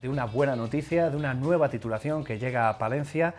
De una buena noticia, de una nueva titulación que llega a Palencia.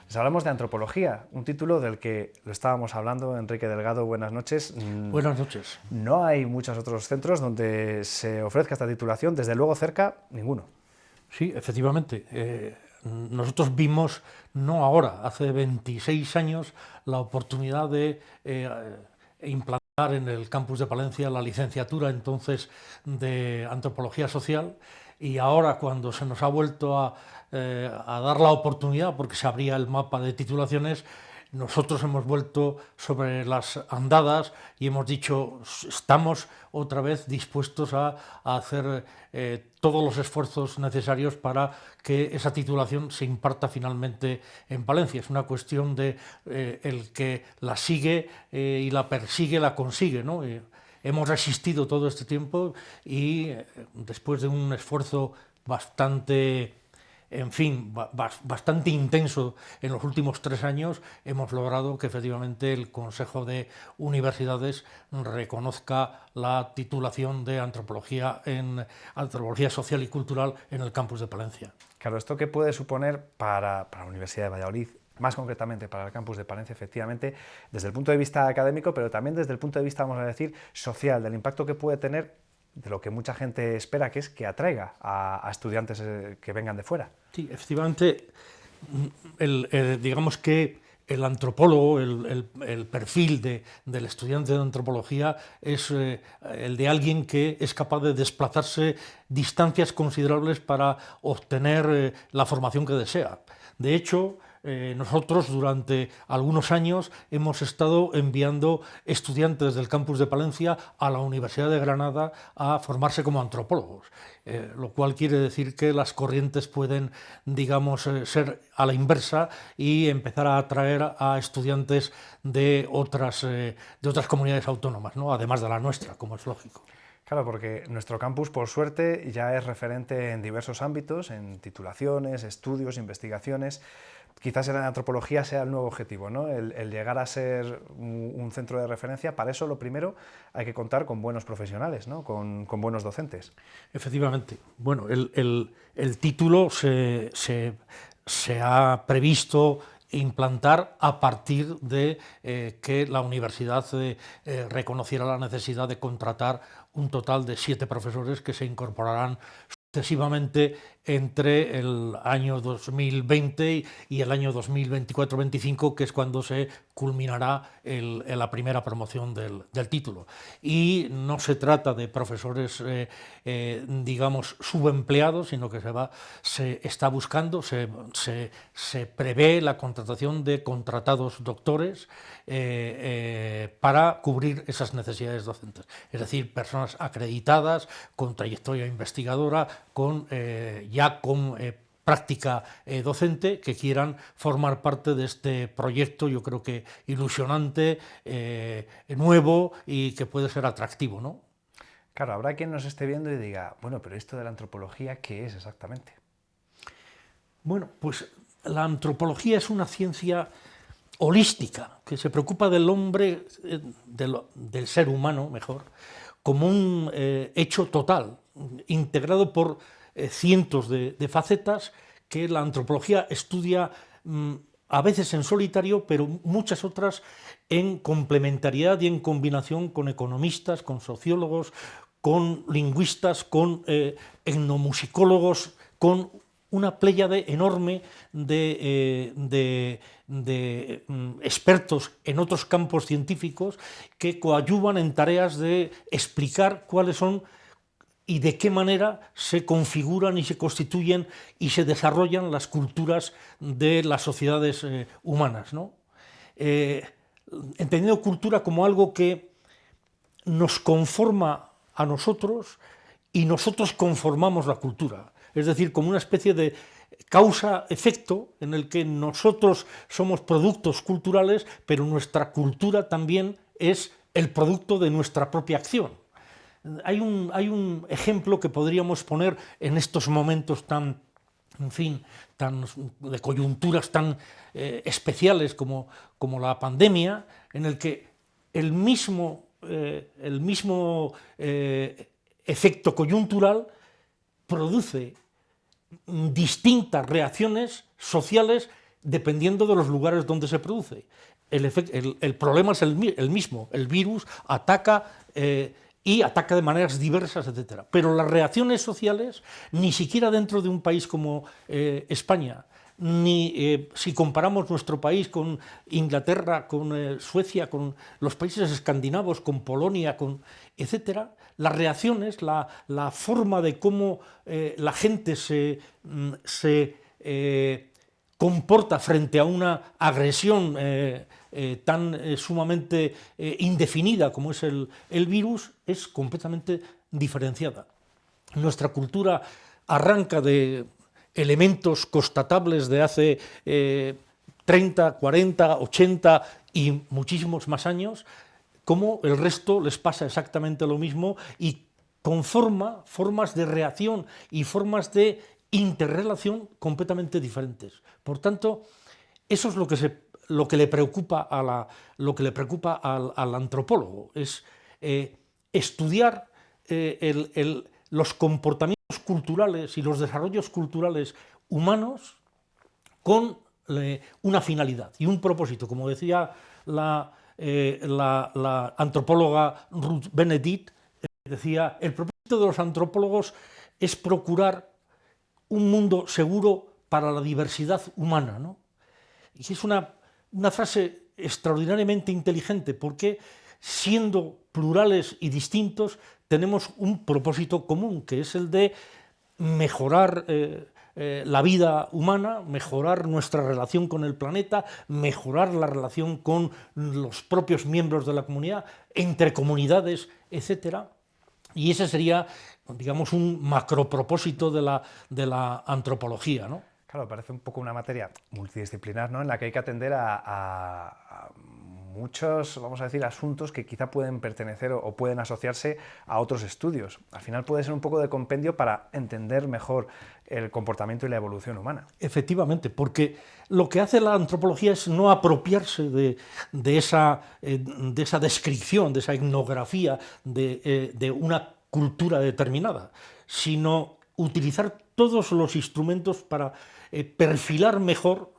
Les hablamos de antropología, un título del que lo estábamos hablando. Enrique Delgado, buenas noches. Buenas noches. No hay muchos otros centros donde se ofrezca esta titulación, desde luego cerca, ninguno. Sí, efectivamente. Nosotros vimos, no ahora, hace 26 años, la oportunidad de implantar en el campus de Palencia la licenciatura entonces de Antropología Social, y ahora cuando se nos ha vuelto a dar la oportunidad, porque se abría el mapa de titulaciones, nosotros hemos vuelto sobre las andadas y hemos dicho, estamos otra vez dispuestos a hacer todos los esfuerzos necesarios para que esa titulación se imparta finalmente en Palencia. Es una cuestión de el que la sigue y la persigue, la consigue, ¿no? Hemos resistido todo este tiempo y después de un esfuerzo bastante, en fin, bastante intenso en los últimos 3 años, hemos logrado que efectivamente el Consejo de Universidades reconozca la titulación de Antropología Social y Cultural en el campus de Palencia. Claro, ¿esto qué puede suponer para la Universidad de Valladolid? Más concretamente para el campus de Palencia, efectivamente, desde el punto de vista académico, pero también desde el punto de vista, vamos a decir, social, del impacto que puede tener, de lo que mucha gente espera, que es que atraiga a estudiantes que vengan de fuera. Sí, efectivamente, digamos que el antropólogo, el perfil del estudiante de antropología es el de alguien que es capaz de desplazarse distancias considerables para obtener la formación que desea. De hecho, nosotros durante algunos años hemos estado enviando estudiantes del campus de Palencia a la Universidad de Granada a formarse como antropólogos, lo cual quiere decir que las corrientes pueden, digamos, ser a la inversa y empezar a atraer a estudiantes de otras comunidades autónomas, ¿no? Además de la nuestra, como es lógico. Claro, porque nuestro campus, por suerte, ya es referente en diversos ámbitos, en titulaciones, estudios, investigaciones. Quizás en la antropología sea el nuevo objetivo, ¿no? El llegar a ser un centro de referencia. Para eso, lo primero, hay que contar con buenos profesionales, ¿no? Con buenos docentes. Efectivamente. Bueno, el título se ha previsto implantar a partir de que la universidad reconociera la necesidad de contratar un total de 7 profesores que se incorporarán sucesivamente entre el año 2020 y el año 2024-25, que es cuando se culminará la primera promoción del título. Y no se trata de profesores, digamos, subempleados, sino que se está buscando, se prevé la contratación de contratados doctores para cubrir esas necesidades docentes. Es decir, personas acreditadas, con trayectoria investigadora, con práctica docente, que quieran formar parte de este proyecto, yo creo que ilusionante, nuevo y que puede ser atractivo, ¿no? Claro, habrá quien nos esté viendo y diga, bueno, pero esto de la antropología, ¿qué es exactamente? Bueno, pues la antropología es una ciencia holística, que se preocupa del hombre, del ser humano, mejor, como un hecho total, integrado por cientos de facetas que la antropología estudia a veces en solitario, pero muchas otras en complementariedad y en combinación con economistas, con sociólogos, con lingüistas, con etnomusicólogos, con una pléyade enorme de expertos en otros campos científicos que coadyuvan en tareas de explicar cuáles son y de qué manera se configuran y se constituyen y se desarrollan las culturas de las sociedades humanas, ¿no? Entendiendo cultura como algo que nos conforma a nosotros y nosotros conformamos la cultura, es decir, como una especie de causa-efecto en el que nosotros somos productos culturales, pero nuestra cultura también es el producto de nuestra propia acción. Hay un ejemplo que podríamos poner en estos momentos tan, en fin, de coyunturas tan especiales como la pandemia, en el que el mismo efecto coyuntural produce distintas reacciones sociales dependiendo de los lugares donde se produce. El problema es el mismo, el virus ataca y ataca de maneras diversas, etc. Pero las reacciones sociales, ni siquiera dentro de un país como España, ni si comparamos nuestro país con Inglaterra, con Suecia, con los países escandinavos, con Polonia, etcétera, las reacciones, la forma de cómo la gente se comporta frente a una agresión tan sumamente indefinida como es el virus, es completamente diferenciada. Nuestra cultura arranca de elementos constatables de hace 30, 40, 80 y muchísimos más años, como el resto les pasa exactamente lo mismo y conforma formas de reacción y formas de interrelación completamente diferentes. Por tanto, eso es lo que le preocupa al antropólogo, es estudiar los comportamientos culturales y los desarrollos culturales humanos con una finalidad y un propósito. Como decía la antropóloga Ruth Benedict, decía, el propósito de los antropólogos es procurar un mundo seguro para la diversidad humana, ¿no? Y es una frase extraordinariamente inteligente, porque siendo plurales y distintos tenemos un propósito común, que es el de mejorar la vida humana, mejorar nuestra relación con el planeta, mejorar la relación con los propios miembros de la comunidad, entre comunidades, etcétera. Y ese sería, digamos, un macropropósito de la antropología, ¿no? Claro, parece un poco una materia multidisciplinar, ¿no?, en la que hay que atender a muchos, vamos a decir, asuntos que quizá pueden pertenecer o pueden asociarse a otros estudios. Al final puede ser un poco de compendio para entender mejor el comportamiento y la evolución humana. Efectivamente, porque lo que hace la antropología es no apropiarse de esa descripción, de esa etnografía de una cultura determinada, sino utilizar todos los instrumentos para perfilar mejor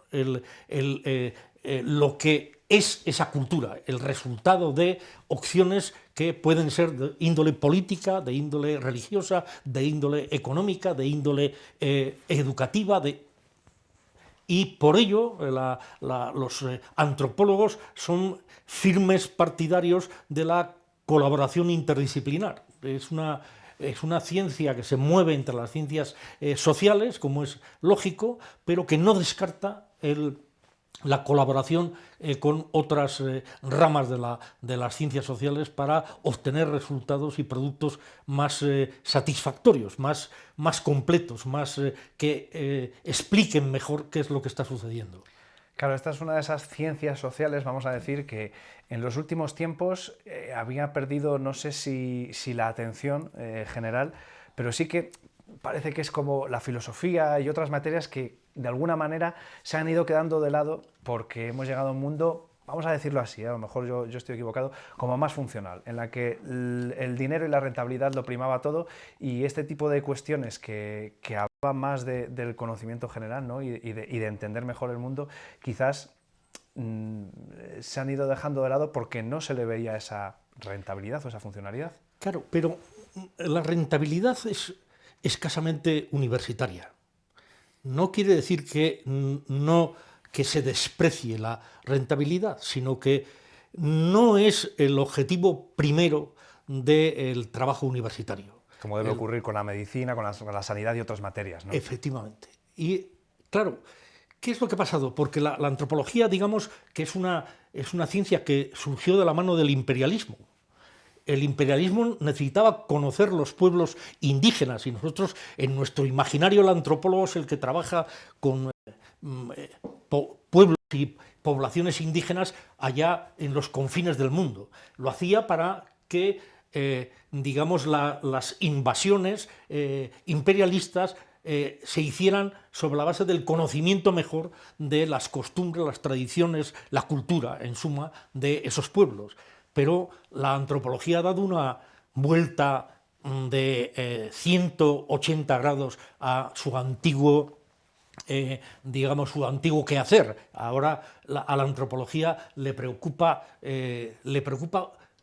lo que es esa cultura, el resultado de opciones que pueden ser de índole política, de índole religiosa, de índole económica, de índole educativa, y por ello los antropólogos son firmes partidarios de la colaboración interdisciplinar. Es una ciencia que se mueve entre las ciencias sociales, como es lógico, pero que no descarta la colaboración con otras ramas de las ciencias sociales para obtener resultados y productos más satisfactorios, más completos, que expliquen mejor qué es lo que está sucediendo. Claro, esta es una de esas ciencias sociales, vamos a decir, que en los últimos tiempos había perdido, no sé si la atención general, pero sí que parece que es como la filosofía y otras materias que de alguna manera se han ido quedando de lado porque hemos llegado a un mundo, vamos a decirlo así, a lo mejor yo estoy equivocado, como más funcional, en la que el dinero y la rentabilidad lo primaba todo, y este tipo de cuestiones que hablaban más del conocimiento general, ¿no?, y de entender mejor el mundo, quizás se han ido dejando de lado porque no se le veía esa rentabilidad o esa funcionalidad. Claro, pero la rentabilidad es escasamente universitaria. No quiere decir que se desprecie la rentabilidad, sino que no es el objetivo primero del trabajo universitario. Como debe ocurrir con la medicina, con la sanidad y otras materias, ¿no? Efectivamente. Y claro, ¿qué es lo que ha pasado? Porque la antropología, digamos, que es una ciencia que surgió de la mano del imperialismo. El imperialismo necesitaba conocer los pueblos indígenas, y nosotros, en nuestro imaginario, el antropólogo es el que trabaja con pueblos y poblaciones indígenas allá en los confines del mundo. Lo hacía para que, digamos, las invasiones imperialistas se hicieran sobre la base del conocimiento mejor de las costumbres, las tradiciones, la cultura, en suma, de esos pueblos. Pero la antropología ha dado una vuelta de 180 grados a su antiguo, digamos, su antiguo quehacer. Ahora a la antropología le preocupa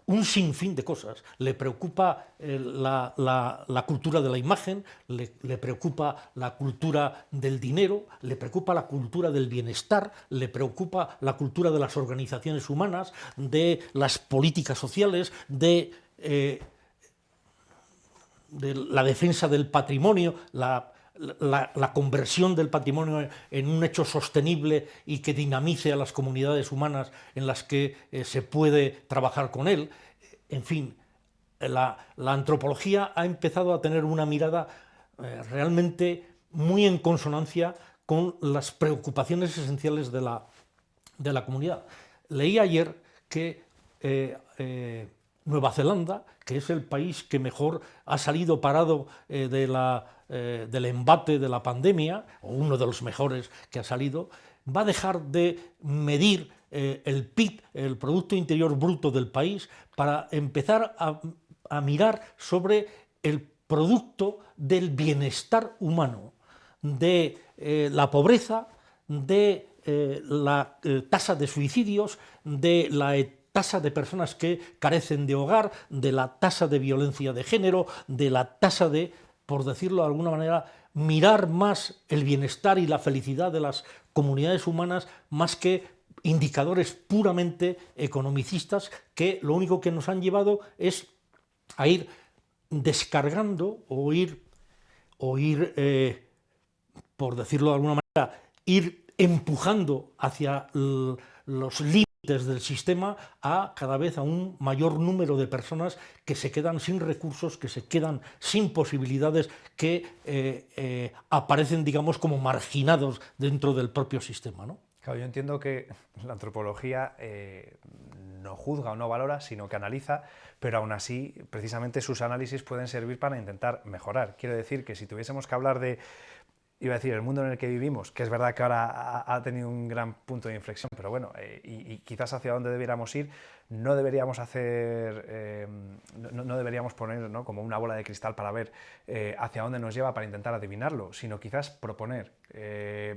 un sinfín de cosas. Le preocupa la cultura de la imagen, le preocupa la cultura del dinero, le preocupa la cultura del bienestar, le preocupa la cultura de las organizaciones humanas, de las políticas sociales, de la defensa del patrimonio, la conversión del patrimonio en un hecho sostenible y que dinamice a las comunidades humanas en las que se puede trabajar con él. En fin, la antropología ha empezado a tener una mirada realmente muy en consonancia con las preocupaciones esenciales de la comunidad. Leí ayer que Nueva Zelanda, que es el país que mejor ha salido parado del embate de la pandemia, o uno de los mejores que ha salido, va a dejar de medir el PIB, el Producto Interior Bruto del país, para empezar a mirar sobre el producto del bienestar humano, de la pobreza, de la tasa de suicidios, de la tasa de personas que carecen de hogar, de la tasa de violencia de género, de la tasa de, por decirlo de alguna manera, mirar más el bienestar y la felicidad de las comunidades humanas más que indicadores puramente economicistas que lo único que nos han llevado es a ir descargando o ir por decirlo de alguna manera, ir empujando hacia los límites del sistema a cada vez a un mayor número de personas que se quedan sin recursos, que se quedan sin posibilidades, que aparecen, digamos, como marginados dentro del propio sistema, ¿no? Claro, yo entiendo que la antropología no juzga o no valora, sino que analiza, pero aún así, precisamente sus análisis pueden servir para intentar mejorar. Quiero decir que si tuviésemos que hablar de, iba a decir, el mundo en el que vivimos, que es verdad que ahora ha tenido un gran punto de inflexión, pero bueno, y quizás hacia dónde debiéramos ir, no deberíamos hacer, no deberíamos poner, ¿no?, como una bola de cristal para ver hacia dónde nos lleva para intentar adivinarlo, sino quizás proponer,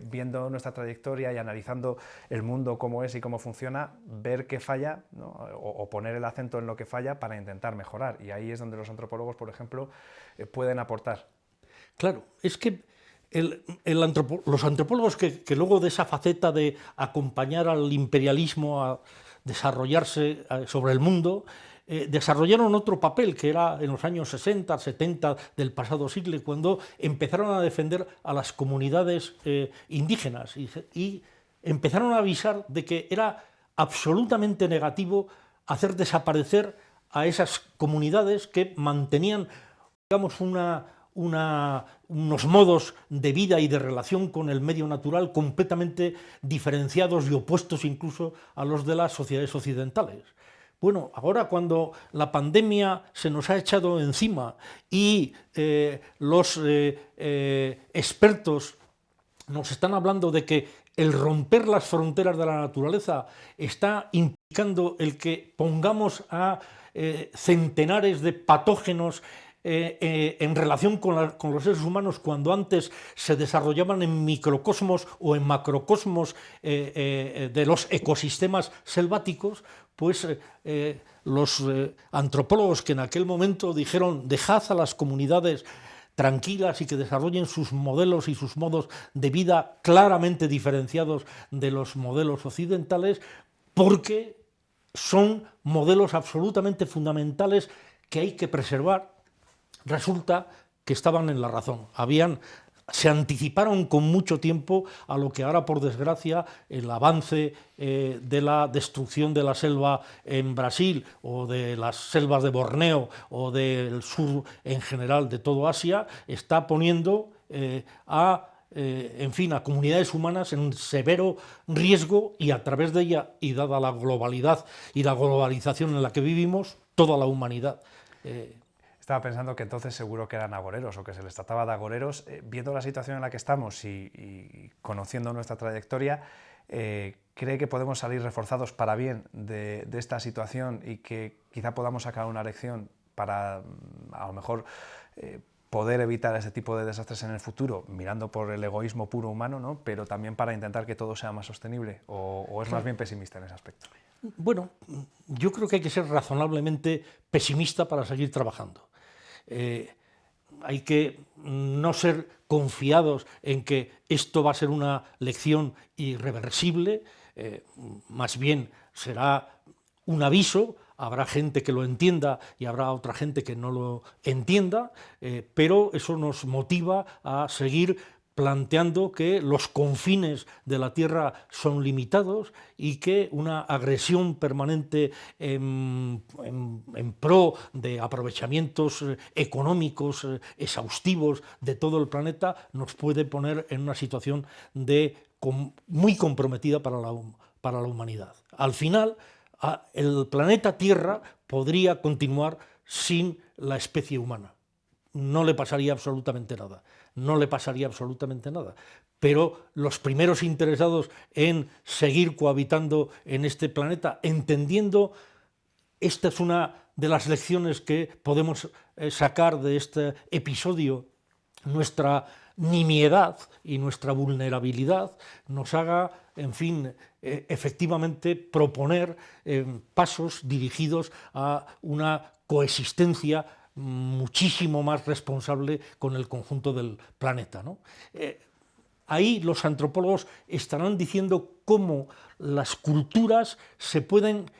viendo nuestra trayectoria y analizando el mundo cómo es y cómo funciona, ver qué falla, ¿no?, o poner el acento en lo que falla para intentar mejorar. Y ahí es donde los antropólogos, por ejemplo, pueden aportar. Claro, es que los antropólogos que luego de esa faceta de acompañar al imperialismo a desarrollarse sobre el mundo, desarrollaron otro papel que era en los años 60, 70 del pasado siglo, cuando empezaron a defender a las comunidades indígenas y empezaron a avisar de que era absolutamente negativo hacer desaparecer a esas comunidades que mantenían, digamos, unos modos de vida y de relación con el medio natural completamente diferenciados y opuestos incluso a los de las sociedades occidentales. Bueno, ahora cuando la pandemia se nos ha echado encima y los expertos nos están hablando de que el romper las fronteras de la naturaleza está implicando el que pongamos a centenares de patógenos en relación con los seres humanos, cuando antes se desarrollaban en microcosmos o en macrocosmos de los ecosistemas selváticos, pues los antropólogos que en aquel momento dijeron dejad a las comunidades tranquilas y que desarrollen sus modelos y sus modos de vida claramente diferenciados de los modelos occidentales, porque son modelos absolutamente fundamentales que hay que preservar, resulta que estaban en la razón. Se anticiparon con mucho tiempo a lo que ahora, por desgracia, el avance de la destrucción de la selva en Brasil o de las selvas de Borneo o del sur en general de todo Asia está poniendo en fin, a comunidades humanas en severo riesgo, y a través de ella, y dada la globalidad y la globalización en la que vivimos, toda la humanidad. Estaba pensando que entonces seguro que eran agoreros o que se les trataba de agoreros. Viendo la situación en la que estamos y conociendo nuestra trayectoria, ¿cree que podemos salir reforzados para bien de esta situación y que quizá podamos sacar una lección para a lo mejor poder evitar ese tipo de desastres en el futuro, mirando por el egoísmo puro humano, ¿no? Pero también para intentar que todo sea más sostenible, o es más bien pesimista en ese aspecto? Bueno, yo creo que hay que ser razonablemente pesimista para seguir trabajando. Hay que no ser confiados en que esto va a ser una lección irreversible, más bien será un aviso. Habrá gente que lo entienda y habrá otra gente que no lo entienda, pero eso nos motiva a seguir planteando que los confines de la Tierra son limitados y que una agresión permanente en pro de aprovechamientos económicos exhaustivos de todo el planeta nos puede poner en una situación muy comprometida para la humanidad. Al final, el planeta Tierra podría continuar sin la especie humana. No le pasaría absolutamente nada. No le pasaría absolutamente nada. Pero los primeros interesados en seguir cohabitando en este planeta, entendiendo, esta es una de las lecciones que podemos sacar de este episodio, nuestra nimiedad y nuestra vulnerabilidad nos haga, en fin, efectivamente proponer pasos dirigidos a una coexistencia muchísimo más responsable con el conjunto del planeta, ¿no? Ahí los antropólogos estarán diciendo cómo las culturas se pueden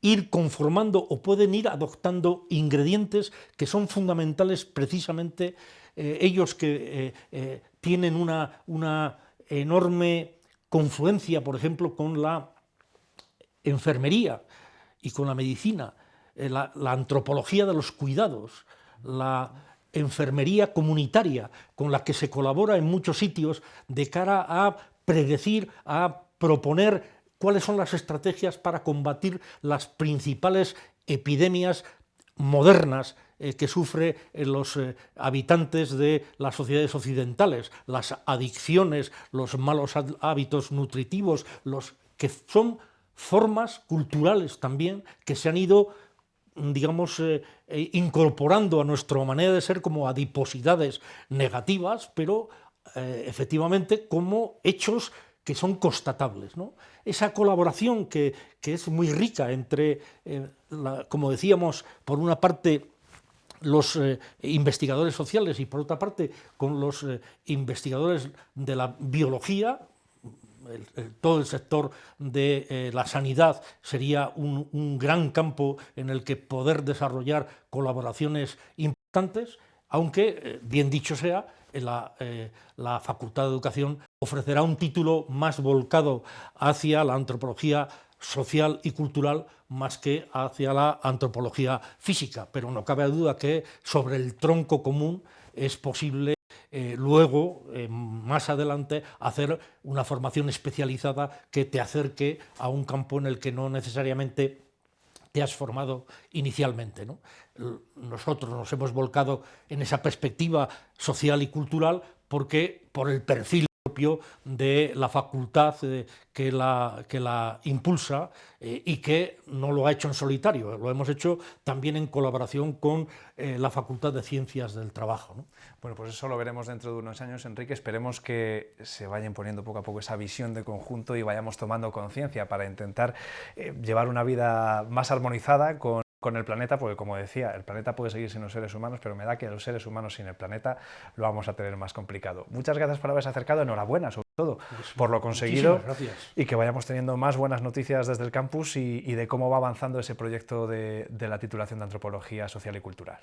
ir conformando o pueden ir adoptando ingredientes que son fundamentales precisamente ellos que tienen una enorme confluencia, por ejemplo, con la enfermería y con la medicina, la antropología de los cuidados, la enfermería comunitaria con la que se colabora en muchos sitios de cara a predecir, a proponer cuáles son las estrategias para combatir las principales epidemias modernas que sufren los habitantes de las sociedades occidentales, las adicciones, los malos hábitos nutritivos, que son formas culturales también que se han ido, digamos, incorporando a nuestra manera de ser como adiposidades negativas, pero efectivamente como hechos que son constatables, ¿no? Esa colaboración que es muy rica entre, como decíamos, por una parte los investigadores sociales y por otra parte con los investigadores de la biología, todo el sector de la sanidad sería un gran campo en el que poder desarrollar colaboraciones importantes, aunque, bien dicho sea, la Facultad de Educación ofrecerá un título más volcado hacia la antropología social y cultural más que hacia la antropología física, pero no cabe duda que sobre el tronco común es posible luego, más adelante, hacer una formación especializada que te acerque a un campo en el que no necesariamente te has formado inicialmente, ¿no? Nosotros nos hemos volcado en esa perspectiva social y cultural porque por el perfil propio de la facultad que la impulsa y que no lo ha hecho en solitario, lo hemos hecho también en colaboración con la Facultad de Ciencias del Trabajo, ¿no? Bueno, pues eso lo veremos dentro de unos años, Enrique. Esperemos que se vaya imponiendo poco a poco esa visión de conjunto y vayamos tomando conciencia para intentar llevar una vida más armonizada con el planeta, porque como decía, el planeta puede seguir sin los seres humanos, pero me da que los seres humanos sin el planeta lo vamos a tener más complicado. Muchas gracias por haberse acercado, enhorabuena sobre todo por lo conseguido y que vayamos teniendo más buenas noticias desde el campus y de cómo va avanzando ese proyecto de la titulación de Antropología Social y Cultural.